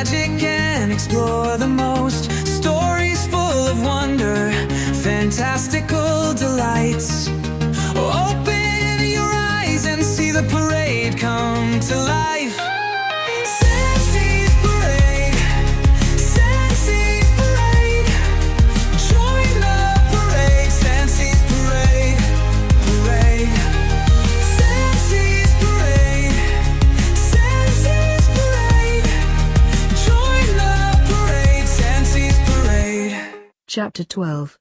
magic and explore the most. Stories full of wonder, fantastical delights. Open your eyes and see the parade come to life. Sansy's parade, Sansy's parade. Join the parade, Sansy's parade, parade. Sansy's parade, Sansy's parade. Join the parade, Sansy's parade. Chapter 12.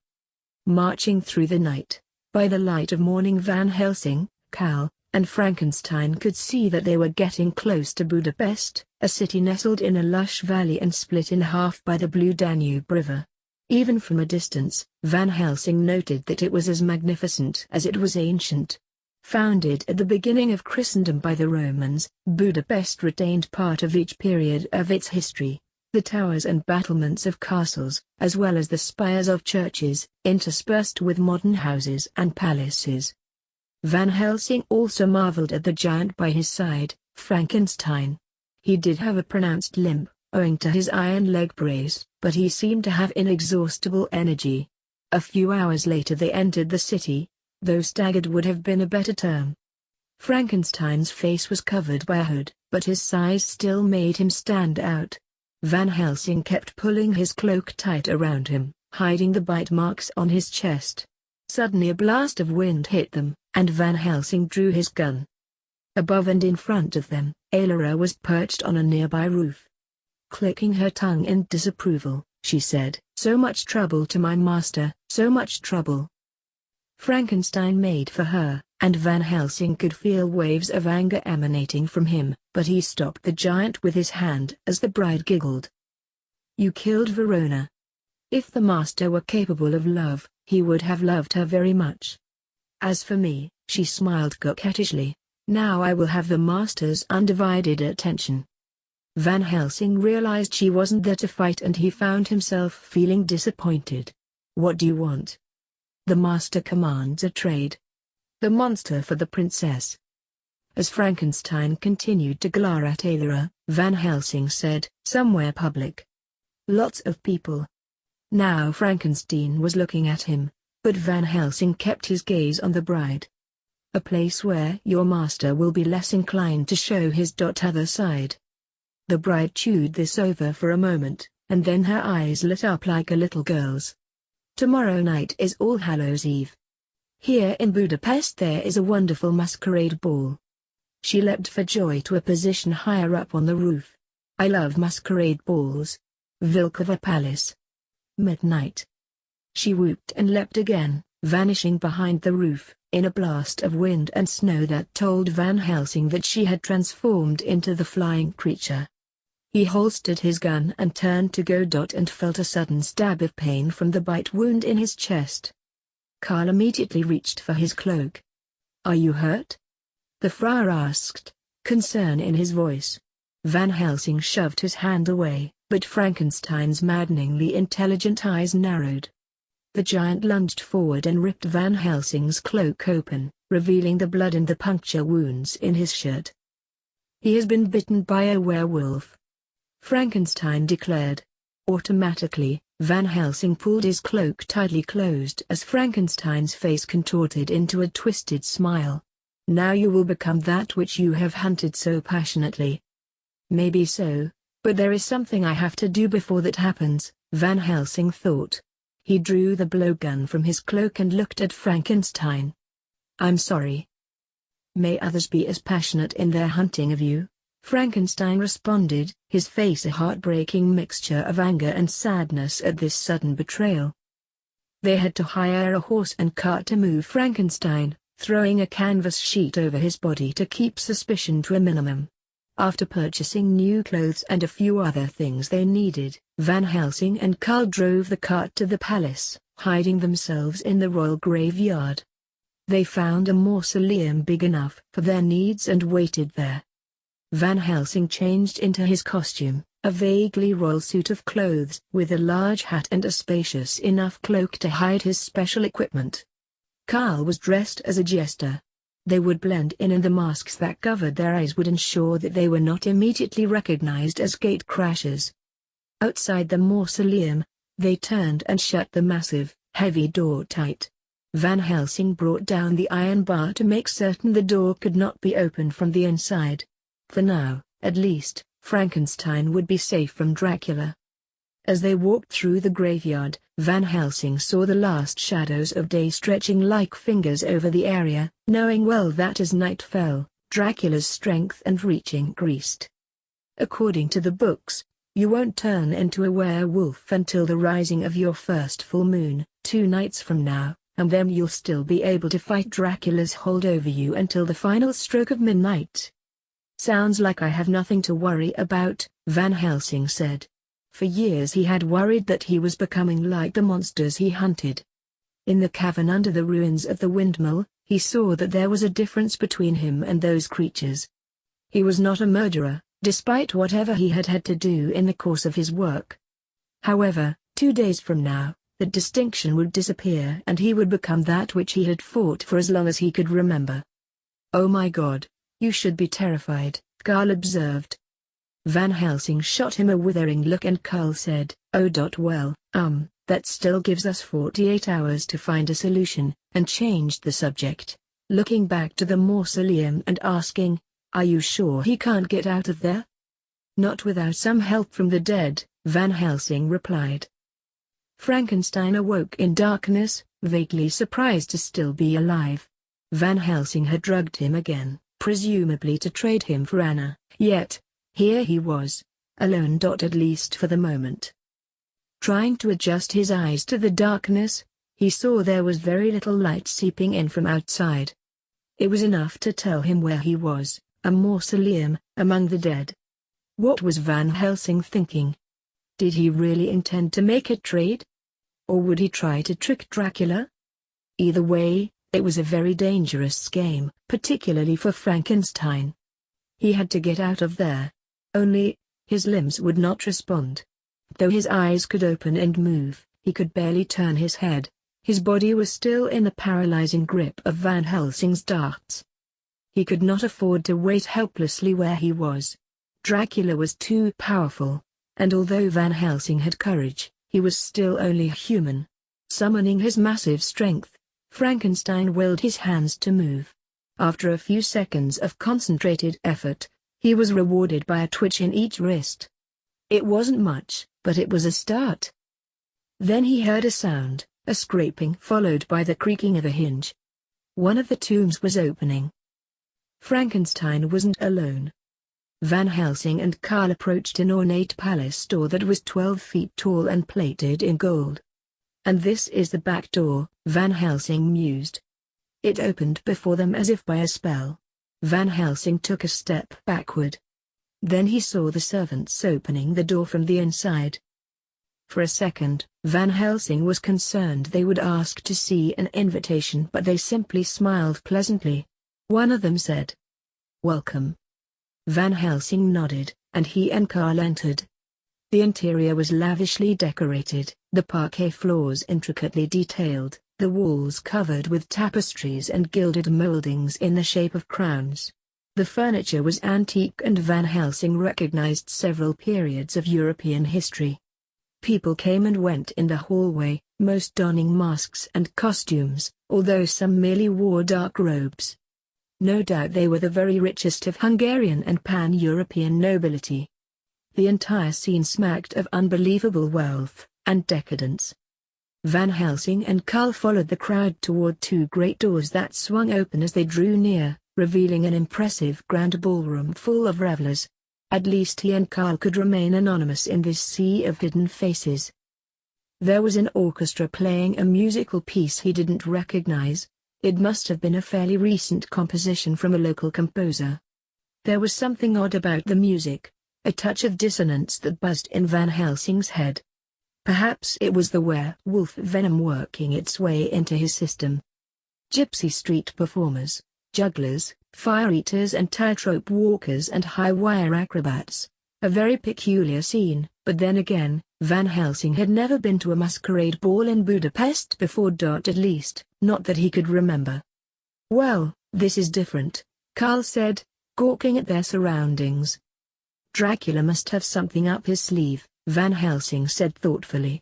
Marching through the night. By the light of morning, Van Helsing, Cal, and Frankenstein could see that they were getting close to Budapest, a city nestled in a lush valley and split in half by the blue Danube River. Even from a distance, Van Helsing noted that it was as magnificent as it was ancient. Founded at the beginning of Christendom by the Romans, Budapest retained part of each period of its history. The towers and battlements of castles, as well as the spires of churches, interspersed with modern houses and palaces. Van Helsing also marveled at the giant by his side, Frankenstein. He did have a pronounced limp, owing to his iron leg brace, but he seemed to have inexhaustible energy. A few hours later they entered the city, though staggered would have been a better term. Frankenstein's face was covered by a hood, but his size still made him stand out. Van Helsing kept pulling his cloak tight around him, hiding the bite marks on his chest. Suddenly a blast of wind hit them, and Van Helsing drew his gun. Above and in front of them, Alara was perched on a nearby roof. Clicking her tongue in disapproval, she said, "So much trouble to my master, so much trouble." Frankenstein made for her, and Van Helsing could feel waves of anger emanating from him, but he stopped the giant with his hand as the bride giggled. "You killed Verona. If the master were capable of love, he would have loved her very much. As for me," she smiled coquettishly, "now I will have the master's undivided attention." Van Helsing realized she wasn't there to fight, and he found himself feeling disappointed. "What do you want?" "The master commands a trade. The monster for the princess." As Frankenstein continued to glare at Alara, Van Helsing said, "Somewhere public. Lots of people." Now Frankenstein was looking at him, but Van Helsing kept his gaze on the bride. "A place where your master will be less inclined to show his other side." The bride chewed this over for a moment, and then her eyes lit up like a little girl's. "Tomorrow night is All Hallows' Eve. Here in Budapest there is a wonderful masquerade ball." She leapt for joy to a position higher up on the roof. "I love masquerade balls. Vilkova Palace. Midnight." She whooped and leapt again, vanishing behind the roof, in a blast of wind and snow that told Van Helsing that she had transformed into the flying creature. He holstered his gun and turned to go. And felt a sudden stab of pain from the bite wound in his chest. Karl immediately reached for his cloak. "Are you hurt?" the friar asked, concern in his voice. Van Helsing shoved his hand away, but Frankenstein's maddeningly intelligent eyes narrowed. The giant lunged forward and ripped Van Helsing's cloak open, revealing the blood and the puncture wounds in his shirt. "He has been bitten by a werewolf," Frankenstein declared. Automatically, Van Helsing pulled his cloak tightly closed as Frankenstein's face contorted into a twisted smile. "Now you will become that which you have hunted so passionately." "Maybe so, but there is something I have to do before that happens," Van Helsing thought. He drew the blowgun from his cloak and looked at Frankenstein. "I'm sorry." "May others be as passionate in their hunting of you," Frankenstein responded, his face a heartbreaking mixture of anger and sadness at this sudden betrayal. They had to hire a horse and cart to move Frankenstein, throwing a canvas sheet over his body to keep suspicion to a minimum. After purchasing new clothes and a few other things they needed, Van Helsing and Karl drove the cart to the palace, hiding themselves in the royal graveyard. They found a mausoleum big enough for their needs and waited there. Van Helsing changed into his costume, a vaguely royal suit of clothes with a large hat and a spacious enough cloak to hide his special equipment. Karl was dressed as a jester. They would blend in and the masks that covered their eyes would ensure that they were not immediately recognized as gate crashers. Outside the mausoleum, they turned and shut the massive, heavy door tight. Van Helsing brought down the iron bar to make certain the door could not be opened from the inside. For now, at least, Frankenstein would be safe from Dracula. As they walked through the graveyard, Van Helsing saw the last shadows of day stretching like fingers over the area, knowing well that as night fell, Dracula's strength and reach increased. According to the books, you won't turn into a werewolf until the rising of your first full moon, 2 nights from now, and then you'll still be able to fight Dracula's hold over you until the final stroke of midnight. Sounds like I have nothing to worry about, Van Helsing said. For years he had worried that he was becoming like the monsters he hunted. In the cavern under the ruins of the windmill, he saw that there was a difference between him and those creatures. He was not a murderer, despite whatever he had had to do in the course of his work. However, 2 days from now, that distinction would disappear and he would become that which he had fought for as long as he could remember. "Oh my God, you should be terrified," Carl observed. Van Helsing shot him a withering look and Carl said, "Oh, well, that still gives us 48 hours to find a solution," and changed the subject, looking back to the mausoleum and asking, "Are you sure he can't get out of there?" "Not without some help from the dead," Van Helsing replied. Frankenstein awoke in darkness, vaguely surprised to still be alive. Van Helsing had drugged him again, presumably to trade him for Anna, yet, here he was, alone. At least for the moment. Trying to adjust his eyes to the darkness, he saw there was very little light seeping in from outside. It was enough to tell him where he was, a mausoleum, among the dead. What was Van Helsing thinking? Did he really intend to make a trade? Or would he try to trick Dracula? Either way, it was a very dangerous game, particularly for Frankenstein. He had to get out of there. Only, his limbs would not respond. Though his eyes could open and move, he could barely turn his head. His body was still in the paralyzing grip of Van Helsing's darts. He could not afford to wait helplessly where he was. Dracula was too powerful, and although Van Helsing had courage, he was still only human. Summoning his massive strength, Frankenstein willed his hands to move. After a few seconds of concentrated effort, he was rewarded by a twitch in each wrist. It wasn't much, but it was a start. Then he heard a sound, a scraping followed by the creaking of a hinge. One of the tombs was opening. Frankenstein wasn't alone. Van Helsing and Carl approached an ornate palace door that was 12 feet tall and plated in gold. "And this is the back door," Van Helsing mused. It opened before them as if by a spell. Van Helsing took a step backward. Then he saw the servants opening the door from the inside. For a second, Van Helsing was concerned they would ask to see an invitation, but they simply smiled pleasantly. One of them said, "Welcome." Van Helsing nodded, and he and Carl entered. The interior was lavishly decorated, the parquet floors intricately detailed, the walls covered with tapestries and gilded moldings in the shape of crowns. The furniture was antique and Van Helsing recognized several periods of European history. People came and went in the hallway, most donning masks and costumes, although some merely wore dark robes. No doubt they were the very richest of Hungarian and pan-European nobility. The entire scene smacked of unbelievable wealth and decadence. Van Helsing and Carl followed the crowd toward 2 great doors that swung open as they drew near, revealing an impressive grand ballroom full of revelers. At least he and Carl could remain anonymous in this sea of hidden faces. There was an orchestra playing a musical piece he didn't recognize. It must have been a fairly recent composition from a local composer. There was something odd about the music, a touch of dissonance that buzzed in Van Helsing's head. Perhaps it was the werewolf venom working its way into his system. Gypsy street performers, jugglers, fire-eaters and tightrope walkers and high-wire acrobats. A very peculiar scene, but then again, Van Helsing had never been to a masquerade ball in Budapest before. At least, not that he could remember. "Well, This is different, Carl said, gawking at their surroundings. Dracula must have something up his sleeve, Van Helsing said thoughtfully.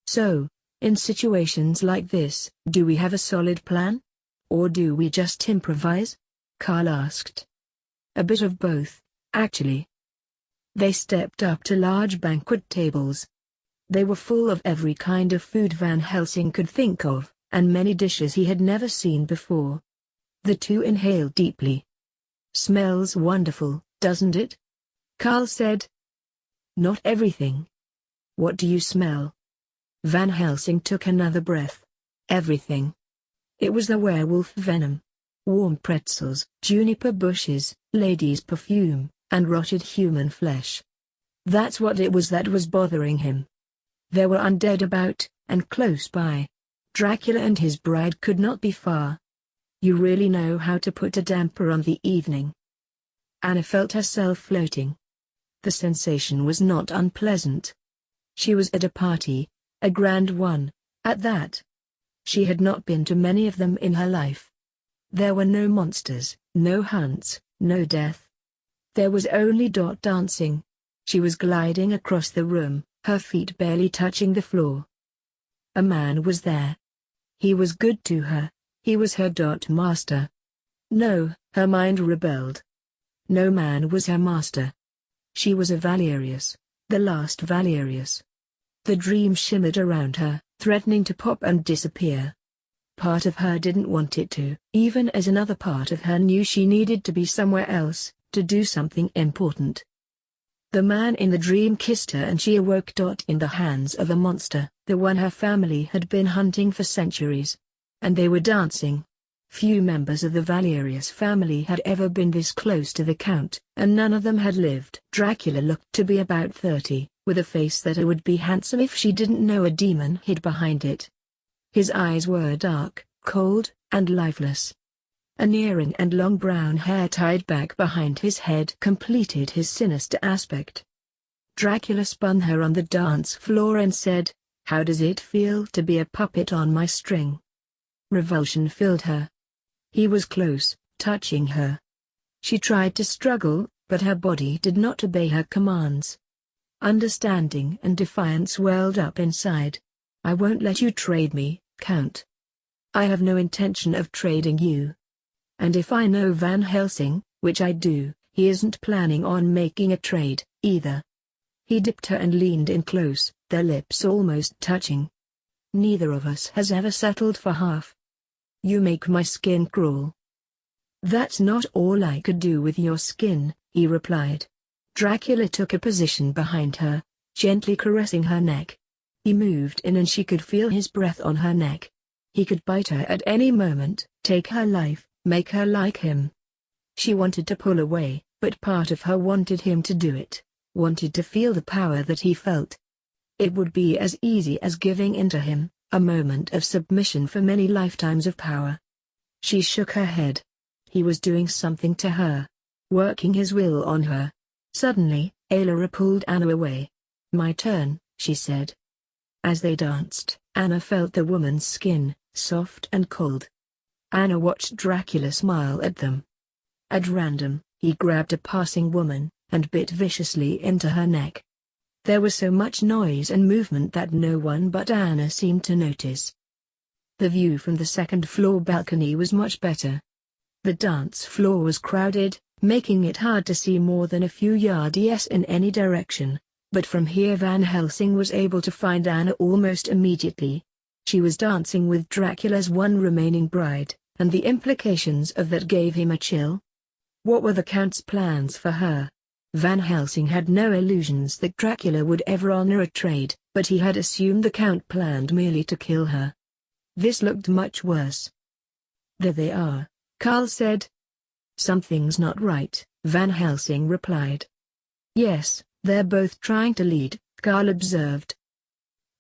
So, in situations like this, do we have a solid plan? Or do we just improvise? Carl asked. A bit of both, actually. They stepped up to large banquet tables. They were full of every kind of food Van Helsing could think of, and many dishes he had never seen before. The two inhaled deeply. Smells wonderful, doesn't it? Carl said. Not everything. What do you smell? Van Helsing took another breath. Everything. It was the werewolf venom. Warm pretzels, juniper bushes, ladies' perfume, and rotted human flesh. That's what it was that was bothering him. There were undead about, and close by. Dracula and his bride could not be far. You really know how to put a damper on the evening. Anna felt herself floating. The sensation was not unpleasant. She was at a party, a grand one, at that. She had not been to many of them in her life. There were no monsters, no hunts, no death. There was only dancing. She was gliding across the room, her feet barely touching the floor. A man was there. He was good to her. He was her master. No, her mind rebelled. No man was her master. She was a Valerius, the last Valerius. The dream shimmered around her, threatening to pop and disappear. Part of her didn't want it to, even as another part of her knew she needed to be somewhere else, to do something important. The man in the dream kissed her and she awoke. In the hands of a monster, the one her family had been hunting for centuries. And they were dancing. Few members of the Valerius family had ever been this close to the Count, and none of them had lived. Dracula looked to be about 30, with a face that would be handsome if she didn't know a demon hid behind it. His eyes were dark, cold, and lifeless. An earring and long brown hair tied back behind his head completed his sinister aspect. Dracula spun her on the dance floor and said, "How does it feel to be a puppet on my string?" Revulsion filled her. He was close, touching her. She tried to struggle, but her body did not obey her commands. Understanding and defiance welled up inside. "I won't let you trade me, Count. I have no intention of trading you. And if I know Van Helsing, which I do, he isn't planning on making a trade, either." He dipped her and leaned in close, their lips almost touching. "Neither of us has ever settled for half. You make my skin crawl." "That's not all I could do with your skin," he replied. Dracula took a position behind her, gently caressing her neck. He moved in and she could feel his breath on her neck. He could bite her at any moment, take her life, make her like him. She wanted to pull away, but part of her wanted him to do it, wanted to feel the power that he felt. It would be as easy as giving in to him, a moment of submission for many lifetimes of power. She shook her head. He was doing something to her, working his will on her. Suddenly, Aylara pulled Anna away. "My turn," she said. As they danced, Anna felt the woman's skin, soft and cold. Anna watched Dracula smile at them. At random, he grabbed a passing woman, and bit viciously into her neck. There was so much noise and movement that no one but Anna seemed to notice. The view from the second-floor balcony was much better. The dance floor was crowded, making it hard to see more than a few yards in any direction, but from here Van Helsing was able to find Anna almost immediately. She was dancing with Dracula's one remaining bride, and the implications of that gave him a chill. What were the Count's plans for her? Van Helsing had no illusions that Dracula would ever honor a trade, but he had assumed the Count planned merely to kill her. This looked much worse. "There they are," Carl said. "Something's not right," Van Helsing replied. "Yes, they're both trying to lead," Carl observed.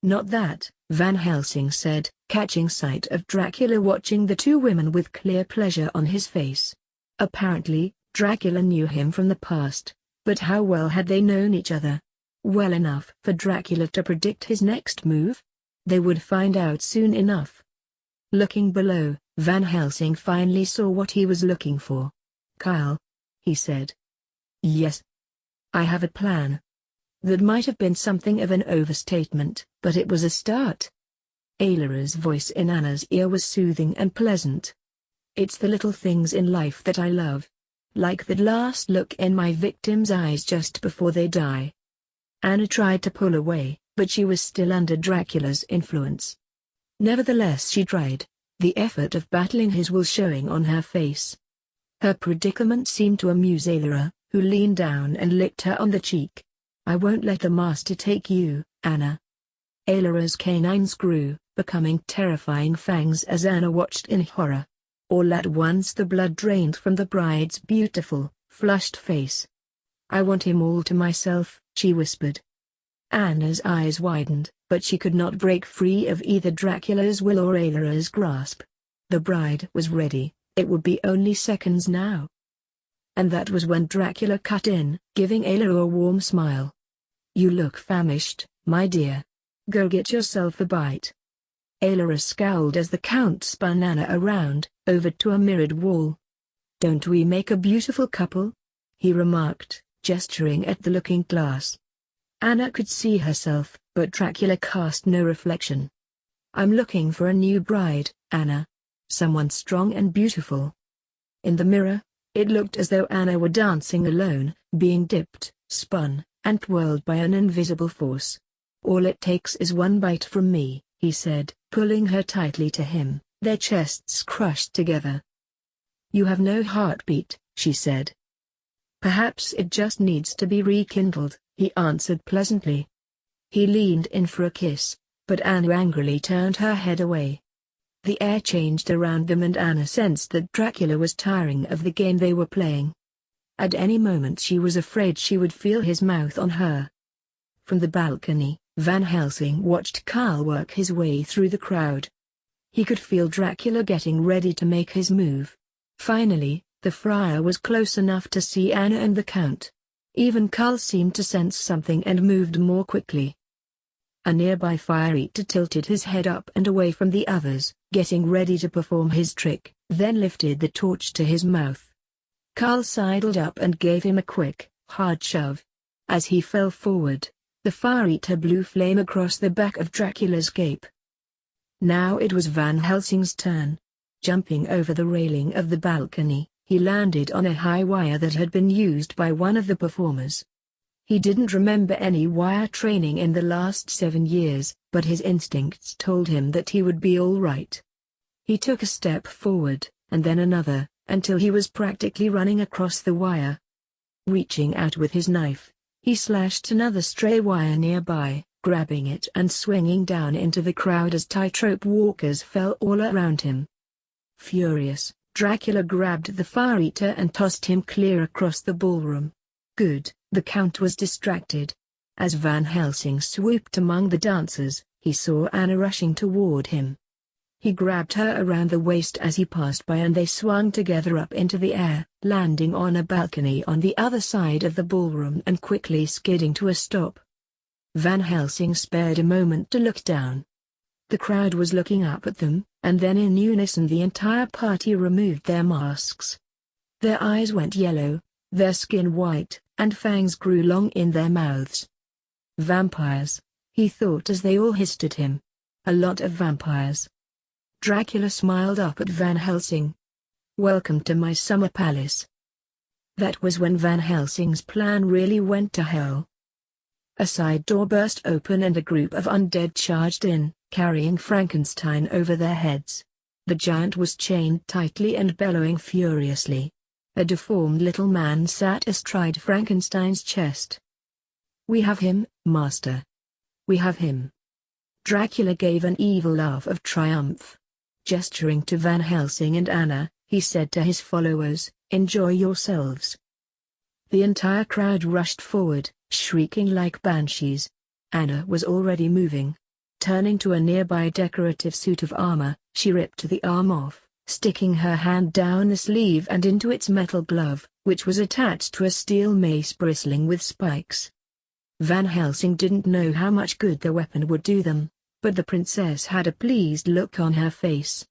"Not that," Van Helsing said, catching sight of Dracula watching the two women with clear pleasure on his face. Apparently, Dracula knew him from the past, but how well had they known each other? Well enough for Dracula to predict his next move? They would find out soon enough. Looking below, Van Helsing finally saw what he was looking for. "Kyle," he said. "Yes. I have a plan." That might have been something of an overstatement, but it was a start. Ayla's voice in Anna's ear was soothing and pleasant. "It's the little things in life that I love. Like that last look in my victim's eyes just before they die." Anna tried to pull away, but she was still under Dracula's influence. Nevertheless she tried, the effort of battling his will showing on her face. Her predicament seemed to amuse Ayla, who leaned down and licked her on the cheek. "I won't let the master take you, Anna." Ayla's canines grew, becoming terrifying fangs as Anna watched in horror. All at once the blood drained from the bride's beautiful, flushed face. "I want him all to myself," she whispered. Anna's eyes widened, but she could not break free of either Dracula's will or Ayla's grasp. The bride was ready, it would be only seconds now. And that was when Dracula cut in, giving Ayla a warm smile. "You look famished, my dear. Go get yourself a bite." Ayla scowled as the Count spun Anna around, over to a mirrored wall. "Don't we make a beautiful couple?" he remarked, gesturing at the looking glass. Anna could see herself, but Dracula cast no reflection. "I'm looking for a new bride, Anna. Someone strong and beautiful." In the mirror, it looked as though Anna were dancing alone, being dipped, spun, and twirled by an invisible force. "All it takes is one bite from me," he said, pulling her tightly to him, their chests crushed together. "You have no heartbeat," she said. "Perhaps it just needs to be rekindled," he answered pleasantly. He leaned in for a kiss, but Anna angrily turned her head away. The air changed around them and Anna sensed that Dracula was tiring of the game they were playing. At any moment she was afraid she would feel his mouth on her. From the balcony, Van Helsing watched Carl work his way through the crowd. He could feel Dracula getting ready to make his move. Finally, the friar was close enough to see Anna and the Count. Even Carl seemed to sense something and moved more quickly. A nearby fire eater tilted his head up and away from the others, getting ready to perform his trick, then lifted the torch to his mouth. Carl sidled up and gave him a quick, hard shove. As he fell forward, the fire eater blew flame across the back of Dracula's cape. Now it was Van Helsing's turn. Jumping over the railing of the balcony, he landed on a high wire that had been used by one of the performers. He didn't remember any wire training in the last 7 years, but his instincts told him that he would be all right. He took a step forward, and then another, until he was practically running across the wire. Reaching out with his knife, he slashed another stray wire nearby, grabbing it and swinging down into the crowd as tightrope walkers fell all around him. Furious, Dracula grabbed the fire eater and tossed him clear across the ballroom. Good, the Count was distracted. As Van Helsing swooped among the dancers, he saw Anna rushing toward him. He grabbed her around the waist as he passed by and they swung together up into the air, landing on a balcony on the other side of the ballroom and quickly skidding to a stop. Van Helsing spared a moment to look down. The crowd was looking up at them, and then in unison the entire party removed their masks. Their eyes went yellow, their skin white, and fangs grew long in their mouths. "Vampires," he thought as they all hissed at him. "A lot of vampires." Dracula smiled up at Van Helsing. "Welcome to my summer palace." That was when Van Helsing's plan really went to hell. A side door burst open and a group of undead charged in, carrying Frankenstein over their heads. The giant was chained tightly and bellowing furiously. A deformed little man sat astride Frankenstein's chest. "We have him, master. We have him." Dracula gave an evil laugh of triumph. Gesturing to Van Helsing and Anna, he said to his followers, "Enjoy yourselves." The entire crowd rushed forward, shrieking like banshees. Anna was already moving. Turning to a nearby decorative suit of armor, she ripped the arm off, sticking her hand down the sleeve and into its metal glove, which was attached to a steel mace bristling with spikes. Van Helsing didn't know how much good the weapon would do them, but the princess had a pleased look on her face.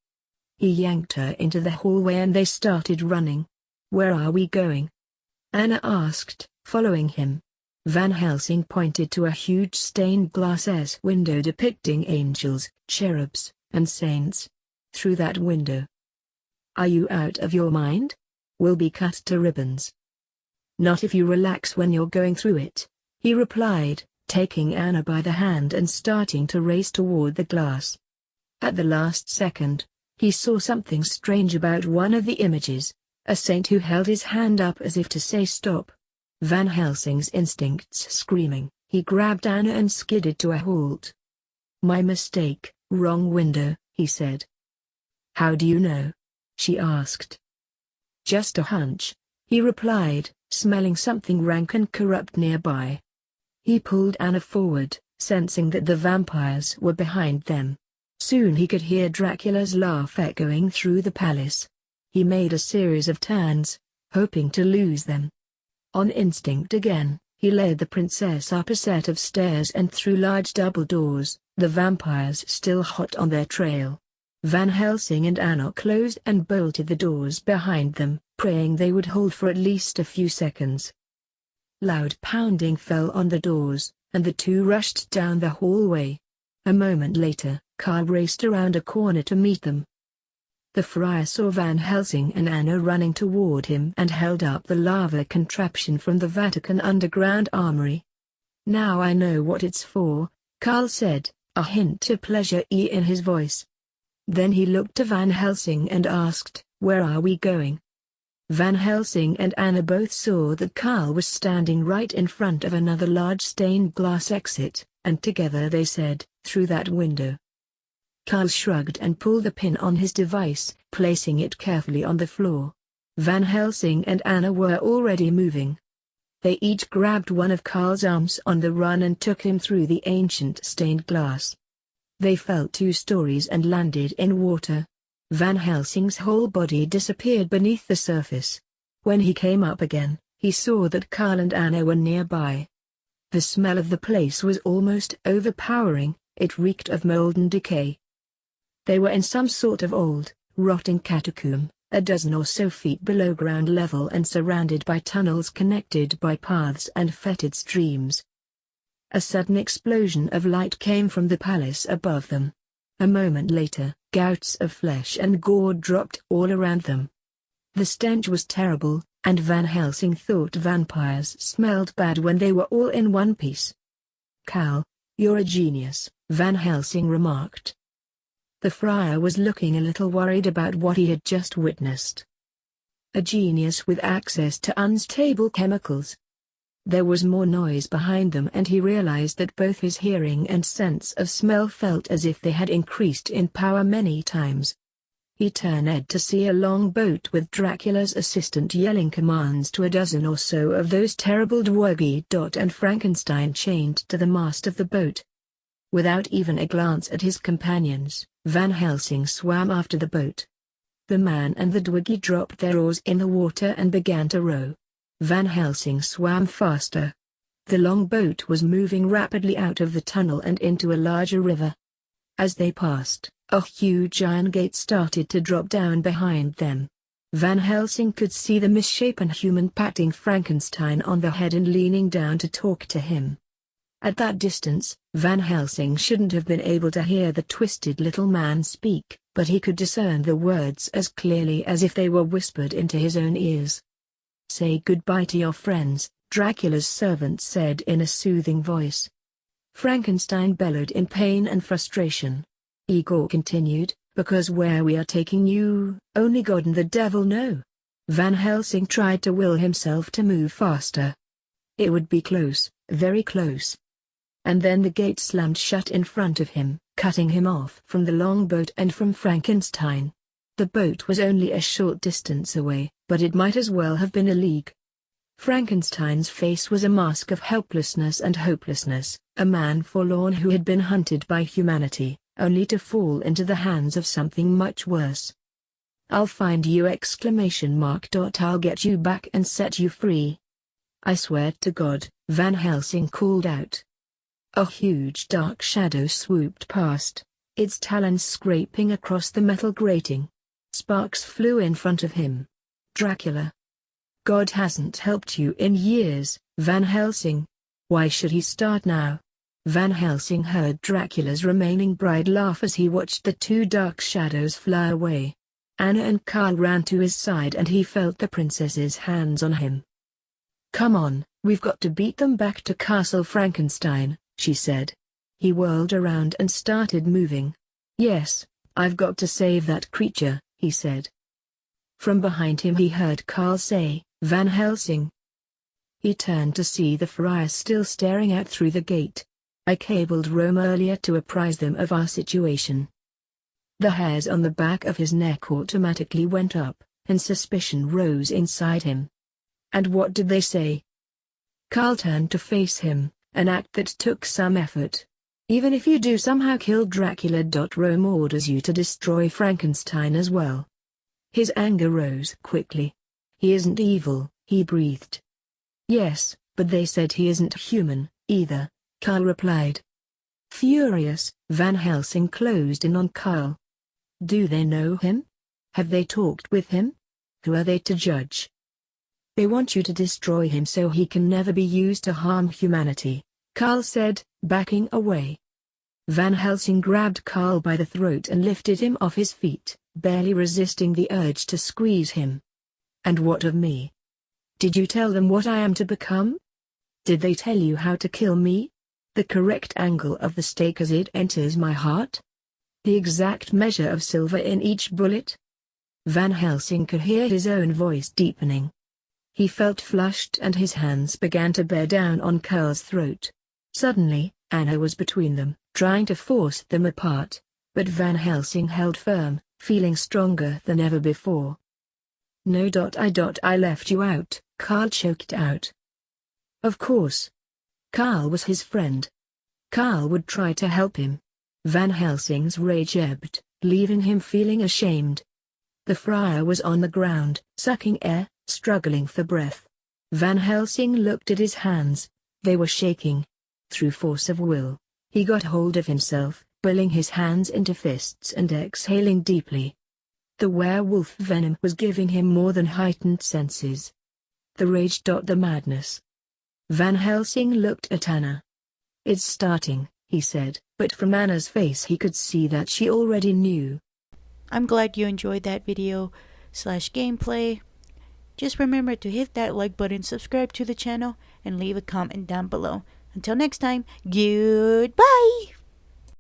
He yanked her into the hallway and they started running. "Where are we going?" Anna asked, following him. Van Helsing pointed to a huge stained glass window depicting angels, cherubs, and saints. "Through that window." "Are you out of your mind? We'll be cut to ribbons." "Not if you relax when you're going through it," he replied, taking Anna by the hand and starting to race toward the glass. At the last second, he saw something strange about one of the images, a saint who held his hand up as if to say stop. Van Helsing's instincts screaming, he grabbed Anna and skidded to a halt. "My mistake, wrong window," he said. "How do you know?" she asked. "Just a hunch," he replied, smelling something rank and corrupt nearby. He pulled Anna forward, sensing that the vampires were behind them. Soon he could hear Dracula's laugh echoing through the palace. He made a series of turns, hoping to lose them. On instinct again, he led the princess up a set of stairs and through large double doors, the vampires still hot on their trail. Van Helsing and Anna closed and bolted the doors behind them, praying they would hold for at least a few seconds. Loud pounding fell on the doors, and the two rushed down the hallway. A moment later, Carl raced around a corner to meet them. The friar saw Van Helsing and Anna running toward him and held up the lava contraption from the Vatican underground armory. "Now I know what it's for," Carl said, a hint of pleasure in his voice. Then he looked to Van Helsing and asked, "Where are we going?" Van Helsing and Anna both saw that Carl was standing right in front of another large stained glass exit, and together they said, "Through that window." Carl shrugged and pulled the pin on his device, placing it carefully on the floor. Van Helsing and Anna were already moving. They each grabbed one of Carl's arms on the run and took him through the ancient stained glass. They fell 2 stories and landed in water. Van Helsing's whole body disappeared beneath the surface. When he came up again, he saw that Carl and Anna were nearby. The smell of the place was almost overpowering, it reeked of mold and decay. They were in some sort of old, rotting catacomb, a dozen or so feet below ground level and surrounded by tunnels connected by paths and fetid streams. A sudden explosion of light came from the palace above them. A moment later, gouts of flesh and gore dropped all around them. The stench was terrible, and Van Helsing thought vampires smelled bad when they were all in one piece. "Cal, you're a genius," Van Helsing remarked. The friar was looking a little worried about what he had just witnessed. A genius with access to unstable chemicals. There was more noise behind them and he realized that both his hearing and sense of smell felt as if they had increased in power many times. He turned to see a long boat with Dracula's assistant yelling commands to a dozen or so of those terrible Dwuggy and Frankenstein chained to the mast of the boat. Without even a glance at his companions, Van Helsing swam after the boat. The man and the Dwuggy dropped their oars in the water and began to row. Van Helsing swam faster. The long boat was moving rapidly out of the tunnel and into a larger river. As they passed, a huge iron gate started to drop down behind them. Van Helsing could see the misshapen human patting Frankenstein on the head and leaning down to talk to him. At that distance, Van Helsing shouldn't have been able to hear the twisted little man speak, but he could discern the words as clearly as if they were whispered into his own ears. "Say goodbye to your friends," Dracula's servant said in a soothing voice. Frankenstein bellowed in pain and frustration. Igor continued, "Because where we are taking you, only God and the devil know." Van Helsing tried to will himself to move faster. It would be close, very close. And then the gate slammed shut in front of him, cutting him off from the longboat and from Frankenstein. The boat was only a short distance away, but it might as well have been a league. Frankenstein's face was a mask of helplessness and hopelessness, a man forlorn who had been hunted by humanity, only to fall into the hands of something much worse. "I'll find you!" I'll get you back and set you free. "I swear to God," Van Helsing called out. A huge dark shadow swooped past, its talons scraping across the metal grating. Sparks flew in front of him. Dracula. God hasn't helped you in years, Van Helsing. Why should he start now? Van Helsing heard Dracula's remaining bride laugh as he watched the two dark shadows fly away. Anna and Carl ran to his side and he felt the princess's hands on him. Come on, we've got to beat them back to Castle Frankenstein, she said. He whirled around and started moving. Yes, I've got to save that creature, he said. From behind him he heard Carl say, Van Helsing. He turned to see the friar still staring out through the gate. I cabled Rome earlier to apprise them of our situation. The hairs on the back of his neck automatically went up, and suspicion rose inside him. And what did they say? Carl turned to face him, an act that took some effort. Even if you do somehow kill Dracula. Rome orders you to destroy Frankenstein as well. His anger rose quickly. He isn't evil, he breathed. Yes, but they said he isn't human, either, Carl replied. Furious, Van Helsing closed in on Carl. Do they know him? Have they talked with him? Who are they to judge? They want you to destroy him so he can never be used to harm humanity, Carl said, backing away. Van Helsing grabbed Carl by the throat and lifted him off his feet, barely resisting the urge to squeeze him. And what of me? Did you tell them what I am to become? Did they tell you how to kill me? The correct angle of the stake as it enters my heart? The exact measure of silver in each bullet? Van Helsing could hear his own voice deepening. He felt flushed and his hands began to bear down on Carl's throat. Suddenly, Anna was between them, trying to force them apart, but Van Helsing held firm, feeling stronger than ever before. No. I left you out, Carl choked out. Of course. Carl was his friend. Carl would try to help him. Van Helsing's rage ebbed, leaving him feeling ashamed. The friar was on the ground, sucking air, struggling for breath. Van Helsing looked at his hands. They were shaking. Through force of will, he got hold of himself, pulling his hands into fists and exhaling deeply. The werewolf venom was giving him more than heightened senses. The rage. The madness. Van Helsing looked at Anna. It's starting, he said, but from Anna's face he could see that she already knew. I'm glad you enjoyed that video/gameplay. Just remember to hit that like button, subscribe to the channel, and leave a comment down below. Until next time, goodbye!